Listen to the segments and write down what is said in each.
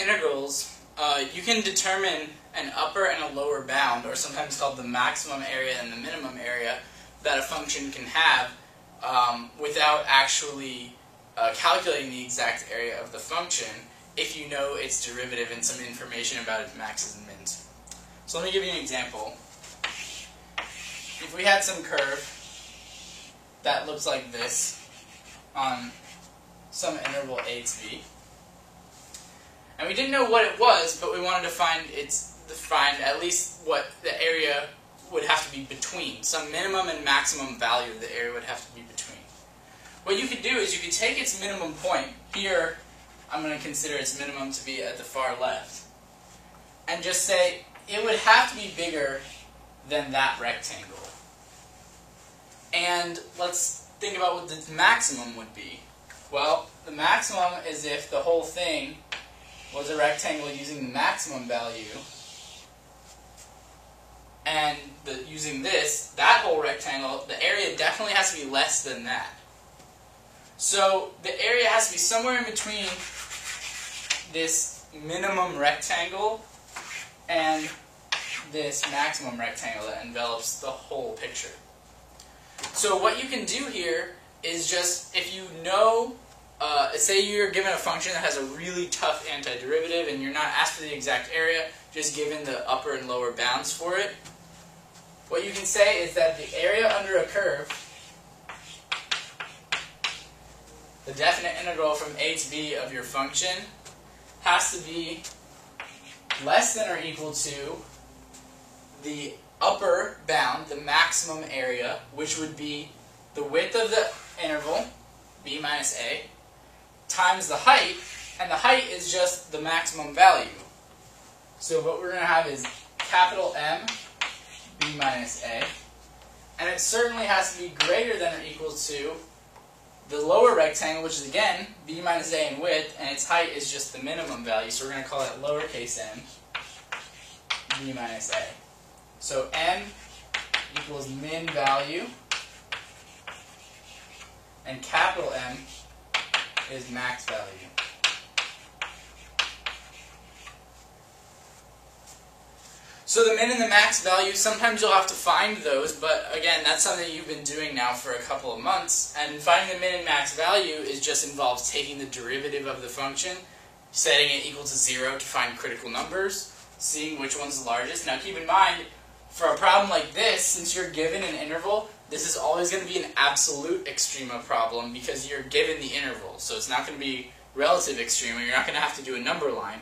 integrals, you can determine an upper and a lower bound, or sometimes called the maximum area and the minimum area, that a function can have without actually calculating the exact area of the function if you know its derivative and some information about its maxes and mins. So let me give you an example. If we had some curve that looks like this on some interval a to b, and we didn't know what it was, but we wanted to find at least what the area would have to be between. Some minimum and maximum value of the area would have to be between. What you could do is you could take its minimum point, here I'm going to consider its minimum to be at the far left, and just say it would have to be bigger than that rectangle. And let's think about what the maximum would be. Well, the maximum is if the whole thing was a rectangle using the maximum value, and using that whole rectangle, the area definitely has to be less than that. So the area has to be somewhere in between this minimum rectangle and this maximum rectangle that envelops the whole picture. So what you can do here is just, if you know, say you're given a function that has a really tough antiderivative and you're not asked for the exact area, just given the upper and lower bounds for it, what you can say is that the area under a curve, the definite integral from a to b of your function, has to be less than or equal to the upper bound, the maximum area, which would be the width of the interval, b minus a, times the height, and the height is just the maximum value. So what we're going to have is capital M, b minus a, and it certainly has to be greater than or equal to the lower rectangle, which is again b minus a in width, and its height is just the minimum value, so we're going to call that lowercase m, b minus a. So m equals min value, and capital M is max value. So the min and the max value, sometimes you'll have to find those, but again, that's something you've been doing now for a couple of months. And finding the min and max value just involves taking the derivative of the function, setting it equal to 0 to find critical numbers, seeing which one's the largest. Now keep in mind, for a problem like this, since you're given an interval, this is always going to be an absolute extrema problem because you're given the interval. So it's not going to be relative extrema. You're not going to have to do a number line.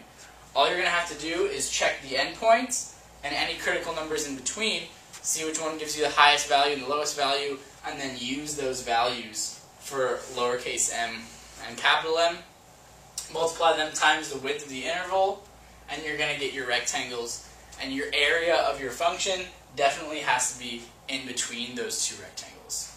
All you're going to have to do is check the endpoints and any critical numbers in between, see which one gives you the highest value and the lowest value, and then use those values for lowercase m and capital M. Multiply them times the width of the interval, and you're going to get your rectangles. And your area of your function definitely has to be in between those two rectangles.